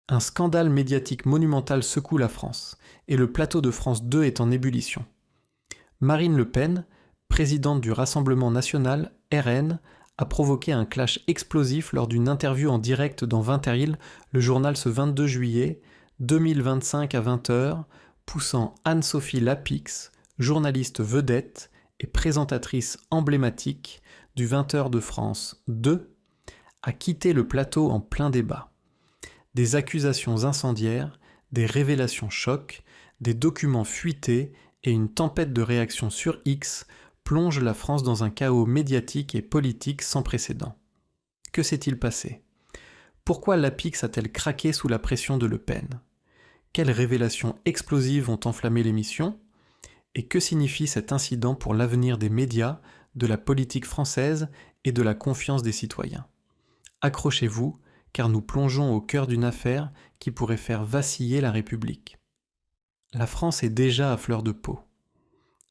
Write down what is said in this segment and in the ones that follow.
Un scandale médiatique monumental secoue la France, et le plateau de France 2 est en ébullition. Marine Le Pen, présidente du Rassemblement national, RN, a provoqué un clash explosif lors d'une interview en direct dans 20 Ril, le journal ce 22 juillet 2025 à 20h, poussant Anne-Sophie Lapix, journaliste vedette et présentatrice emblématique du 20h de France 2, à quitter le plateau en plein débat. Des accusations incendiaires, des révélations chocs, des documents fuités et une tempête de réactions sur X plongent la France dans un chaos médiatique et politique sans précédent. Que s'est-il passé ? Pourquoi Lapix a-t-elle craqué sous la pression de Le Pen ? Quelles révélations explosives ont enflammé l'émission ? Et que signifie cet incident pour l'avenir des médias, de la politique française et de la confiance des citoyens ? Accrochez-vous, car nous plongeons au cœur d'une affaire qui pourrait faire vaciller la République. La France est déjà à fleur de peau.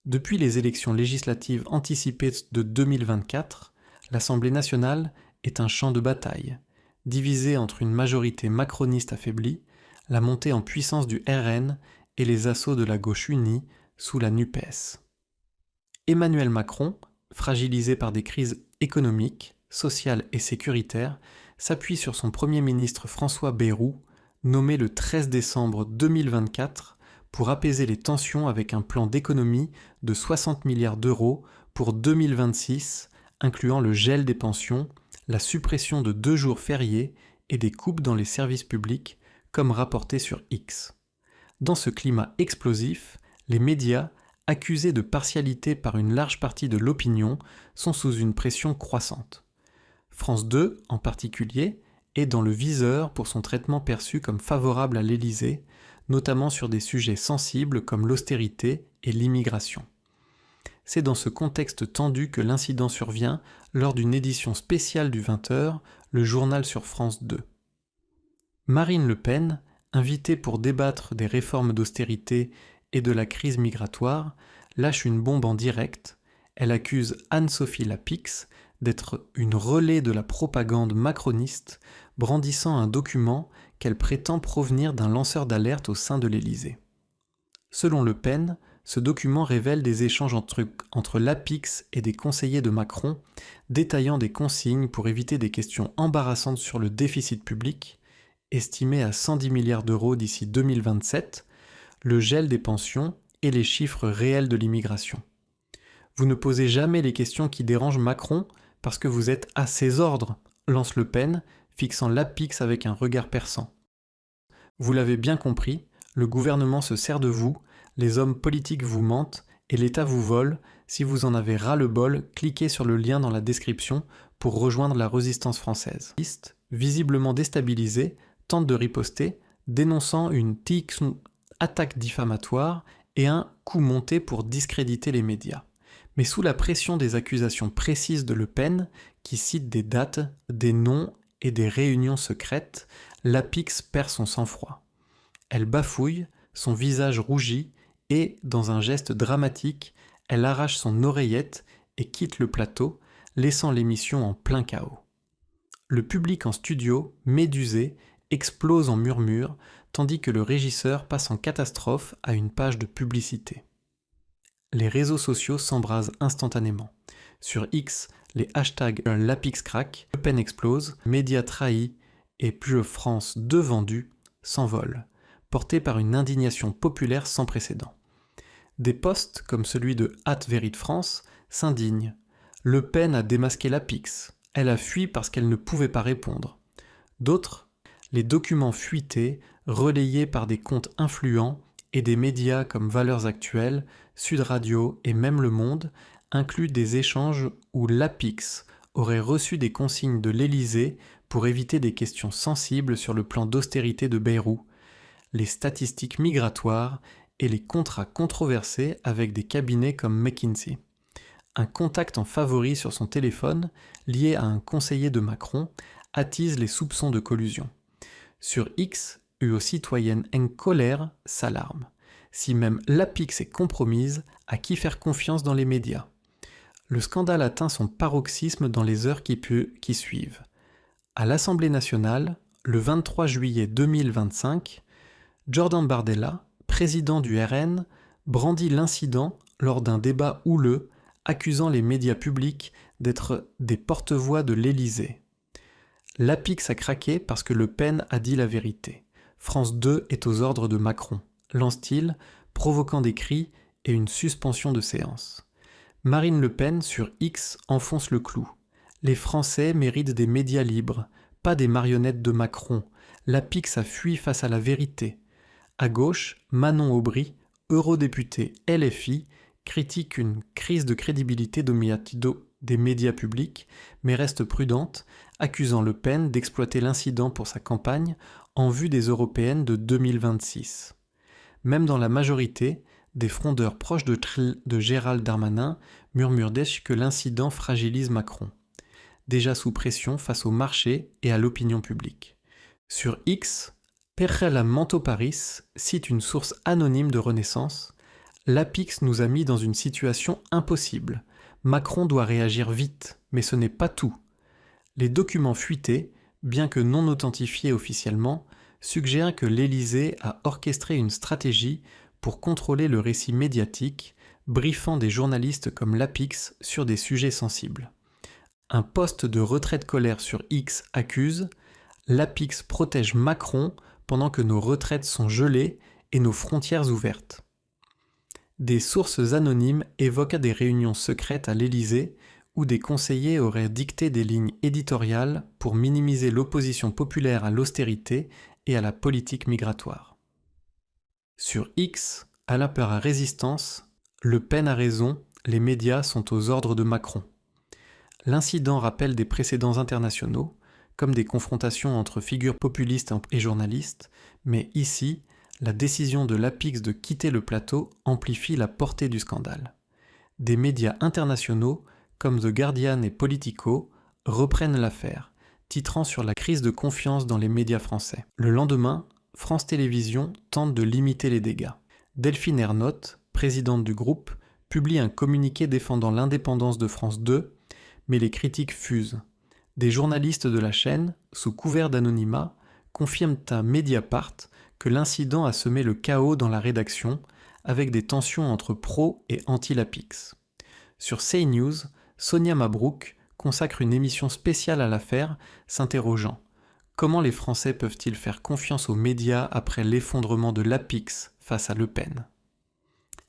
Depuis les élections législatives anticipées de 2024, l'Assemblée nationale est un champ de bataille, divisé entre une majorité macroniste affaiblie, la montée en puissance du RN et les assauts de la gauche unie sous la NUPES. Emmanuel Macron, fragilisé par des crises économiques, sociales et sécuritaires, s'appuie sur son Premier ministre François Bayrou, nommé le 13 décembre 2024, pour apaiser les tensions avec un plan d'économie de 60 milliards d'euros pour 2026, incluant le gel des pensions, la suppression de 2 jours fériés et des coupes dans les services publics, comme rapporté sur X. Dans ce climat explosif, les médias, accusés de partialité par une large partie de l'opinion, sont sous une pression croissante. France 2, en particulier, est dans le viseur pour son traitement perçu comme favorable à l'Élysée, notamment sur des sujets sensibles comme l'austérité et l'immigration. C'est dans ce contexte tendu que l'incident survient lors d'une édition spéciale du 20h, le journal sur France 2. Marine Le Pen, invitée pour débattre des réformes d'austérité et de la crise migratoire, lâche une bombe en direct. Elle accuse Anne-Sophie Lapix d'être une relais de la propagande macroniste, brandissant un document qu'elle prétend provenir d'un lanceur d'alerte au sein de l'Élysée. Selon Le Pen, ce document révèle des échanges entre Lapix et des conseillers de Macron, détaillant des consignes pour éviter des questions embarrassantes sur le déficit public, estimé à 110 milliards d'euros d'ici 2027, le gel des pensions et les chiffres réels de l'immigration. Vous ne posez jamais les questions qui dérangent Macron parce que vous êtes à ses ordres, lance Le Pen, fixant Lapix avec un regard perçant. Vous l'avez bien compris, le gouvernement se sert de vous, les hommes politiques vous mentent et l'État vous vole. Si vous en avez ras-le-bol, cliquez sur le lien dans la description pour rejoindre la résistance française. Visiblement déstabilisé, tente de riposter, dénonçant une attaque diffamatoire et un coup monté pour discréditer les médias. Mais sous la pression des accusations précises de Le Pen, qui cite des dates, des noms et des réunions secrètes, Lapix perd son sang-froid. Elle bafouille, son visage rougit et, dans un geste dramatique, elle arrache son oreillette et quitte le plateau, laissant l'émission en plein chaos. Le public en studio, médusé, explose en murmures, tandis que le régisseur passe en catastrophe à une page de publicité. Les réseaux sociaux s'embrasent instantanément. Sur X, les hashtags LapixCrack, Le Pen explose, Médias trahis et Plus France 2 vendu s'envolent, portés par une indignation populaire sans précédent. Des posts comme celui de @VeryDeFrance s'indignent. Le Pen a démasqué Lapix. Elle a fui parce qu'elle ne pouvait pas répondre. D'autres, les documents fuités, relayés par des comptes influents et des médias comme Valeurs Actuelles, Sud Radio et même Le Monde, incluent des échanges où Lapix aurait reçu des consignes de l'Élysée pour éviter des questions sensibles sur le plan d'austérité de Bayrou, les statistiques migratoires et les contrats controversés avec des cabinets comme McKinsey. Un contact en favori sur son téléphone, lié à un conseiller de Macron, attise les soupçons de collusion. Sur X, citoyenne en colère s'alarme. Si même Lapix est compromise, à qui faire confiance dans les médias ? Le scandale atteint son paroxysme dans les heures qui suivent. À l'Assemblée nationale, le 23 juillet 2025, Jordan Bardella, président du RN, brandit l'incident lors d'un débat houleux accusant les médias publics d'être des porte-voix de l'Élysée. L'Apix a craqué parce que Le Pen a dit la vérité. France 2 est aux ordres de Macron, lance-t-il, provoquant des cris et une suspension de séance. Marine Le Pen, sur X, enfonce le clou. Les Français méritent des médias libres, pas des marionnettes de Macron. L'Apix a fui face à la vérité. À gauche, Manon Aubry, eurodéputée LFI, critique une crise de crédibilité des médias publics, mais reste prudente, accusant Le Pen d'exploiter l'incident pour sa campagne en vue des européennes de 2026. Même dans la majorité, des frondeurs proches de Gérald Darmanin murmurent que l'incident fragilise Macron, déjà sous pression face au marché et à l'opinion publique. Sur X, Perrella Mantoparis cite une source anonyme de Renaissance. L'Apix nous a mis dans une situation impossible. Macron doit réagir vite, mais ce n'est pas tout. Les documents fuités, bien que non authentifiés officiellement, suggèrent que l'Élysée a orchestré une stratégie pour contrôler le récit médiatique, briefant des journalistes comme l'Apix sur des sujets sensibles. Un poste de retrait de colère sur X accuse « L'Apix protège Macron pendant que nos retraites sont gelées et nos frontières ouvertes ». Des sources anonymes évoquent des réunions secrètes à l'Élysée où des conseillers auraient dicté des lignes éditoriales pour minimiser l'opposition populaire à l'austérité et à la politique migratoire. Sur X, à l'appel à résistance, Le Pen a raison, les médias sont aux ordres de Macron. L'incident rappelle des précédents internationaux, comme des confrontations entre figures populistes et journalistes, mais ici, la décision de l'Apix de quitter le plateau amplifie la portée du scandale. Des médias internationaux, comme The Guardian et Politico, reprennent l'affaire, titrant sur la crise de confiance dans les médias français. Le lendemain, France Télévisions tente de limiter les dégâts. Delphine Ernotte, présidente du groupe, publie un communiqué défendant l'indépendance de France 2, mais les critiques fusent. Des journalistes de la chaîne, sous couvert d'anonymat, confirment à Mediapart que l'incident a semé le chaos dans la rédaction, avec des tensions entre pro et anti-Lapix. Sur CNews, Sonia Mabrouk consacre une émission spéciale à l'affaire, s'interrogeant « Comment les Français peuvent-ils faire confiance aux médias après l'effondrement de l'Apix face à Le Pen ?»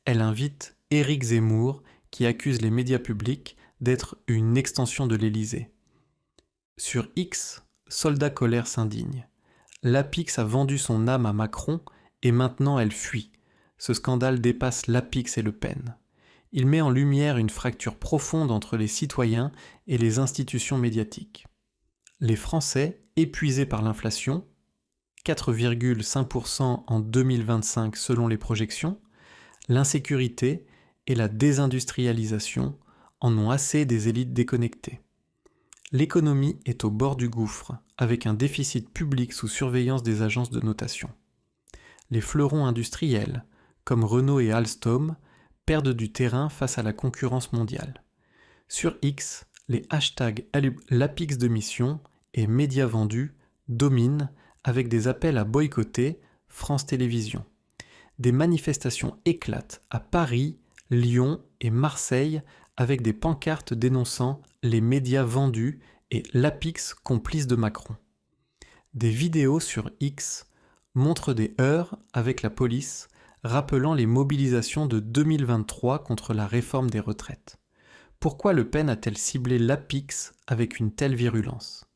Elle invite Éric Zemmour, qui accuse les médias publics d'être une extension de l'Élysée. Sur X, Soldat Colère s'indigne. L'Apix a vendu son âme à Macron et maintenant elle fuit. Ce scandale dépasse l'Apix et Le Pen. Il met en lumière une fracture profonde entre les citoyens et les institutions médiatiques. Les Français, épuisés par l'inflation, 4,5% en 2025 selon les projections, l'insécurité et la désindustrialisation en ont assez des élites déconnectées. L'économie est au bord du gouffre, avec un déficit public sous surveillance des agences de notation. Les fleurons industriels, comme Renault et Alstom, perdent du terrain face à la concurrence mondiale. Sur X, les hashtags L'Apix de mission et Médias vendus dominent avec des appels à boycotter France Télévisions. Des manifestations éclatent à Paris, Lyon et Marseille avec des pancartes dénonçant les médias vendus et l'Apix complice de Macron. Des vidéos sur X montrent des heurts avec la police, rappelant les mobilisations de 2023 contre la réforme des retraites. Pourquoi Le Pen a-t-elle ciblé l'Apix avec une telle virulence ?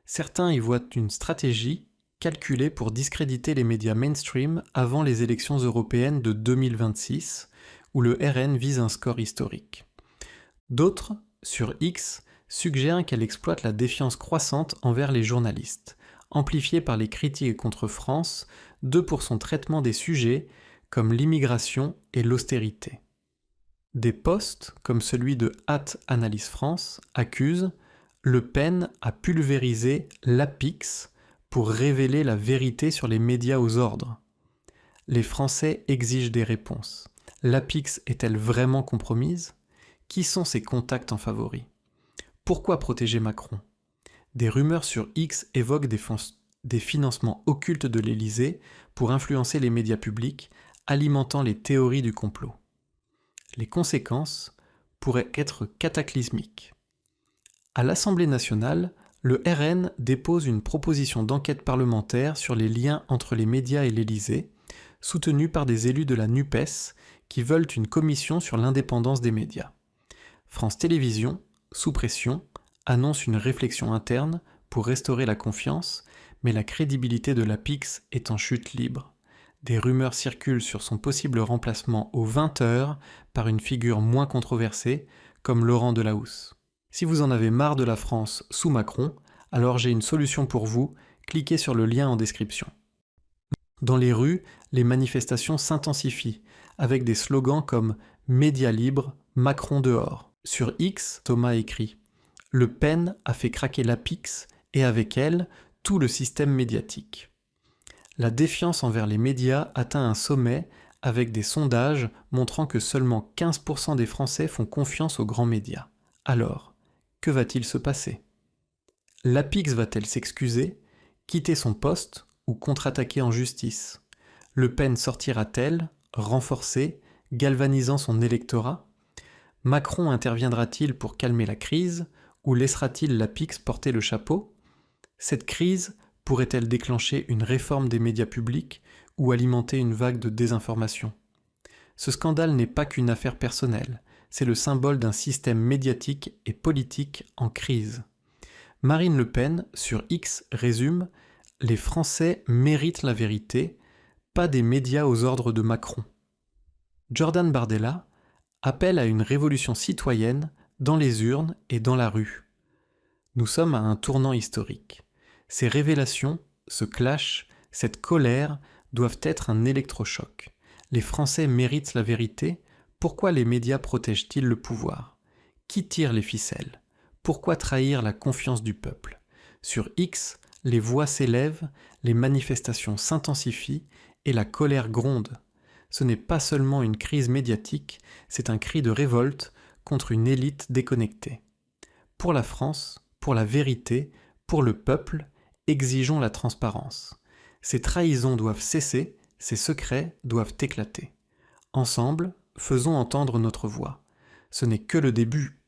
Certains y voient une stratégie calculée pour discréditer les médias mainstream avant les élections européennes de 2026, où le RN vise un score historique. D'autres, sur X, suggèrent qu'elle exploite la défiance croissante envers les journalistes, amplifiée par les critiques contre France, pour son traitement des sujets comme l'immigration et l'austérité. Des posts, comme celui de @Analyse France, accusent Le Pen a pulvérisé l'Apix pour révéler la vérité sur les médias aux ordres. Les Français exigent des réponses. L'Apix est-elle vraiment compromise ? Qui sont ses contacts en favoris ? Pourquoi protéger Macron ? Des rumeurs sur X évoquent des financements occultes de l'Élysée pour influencer les médias publics, alimentant les théories du complot. Les conséquences pourraient être cataclysmiques. À l'Assemblée nationale, le RN dépose une proposition d'enquête parlementaire sur les liens entre les médias et l'Élysée, soutenue par des élus de la NUPES qui veulent une commission sur l'indépendance des médias. France Télévisions, sous pression, annonce une réflexion interne pour restaurer la confiance, mais la crédibilité de l'APIX est en chute libre. Des rumeurs circulent sur son possible remplacement aux 20h par une figure moins controversée, comme Laurent Delahousse. Si vous en avez marre de la France sous Macron, alors j'ai une solution pour vous, cliquez sur le lien en description. Dans les rues, les manifestations s'intensifient, avec des slogans comme « Médias libres, Macron dehors ». Sur X, Thomas écrit « Le Pen a fait craquer l'APIX et avec elle, tout le système médiatique ». La défiance envers les médias atteint un sommet avec des sondages montrant que seulement 15% des Français font confiance aux grands médias. Alors, que va-t-il se passer? L'APIX va-t-elle s'excuser, quitter son poste ou contre-attaquer en justice? Le Pen sortira-t-elle, renforcée, galvanisant son électorat? Macron interviendra-t-il pour calmer la crise ou laissera-t-il l'APIX porter le chapeau? Cette crise pourrait-elle déclencher une réforme des médias publics ou alimenter une vague de désinformation? Ce scandale n'est pas qu'une affaire personnelle, c'est le symbole d'un système médiatique et politique en crise. Marine Le Pen, sur X, résume « Les Français méritent la vérité, pas des médias aux ordres de Macron ». Jordan Bardella appelle à une révolution citoyenne dans les urnes et dans la rue. Nous sommes à un tournant historique. Ces révélations, ce clash, cette colère doivent être un électrochoc. Les Français méritent la vérité. Pourquoi les médias protègent-ils le pouvoir? Qui tire les ficelles? Pourquoi trahir la confiance du peuple? Sur X, les voix s'élèvent, les manifestations s'intensifient et la colère gronde. Ce n'est pas seulement une crise médiatique, c'est un cri de révolte contre une élite déconnectée. Pour la France, pour la vérité, pour le peuple, exigeons la transparence. Ces trahisons doivent cesser, ces secrets doivent éclater. Ensemble, faisons entendre notre voix. Ce n'est que le début,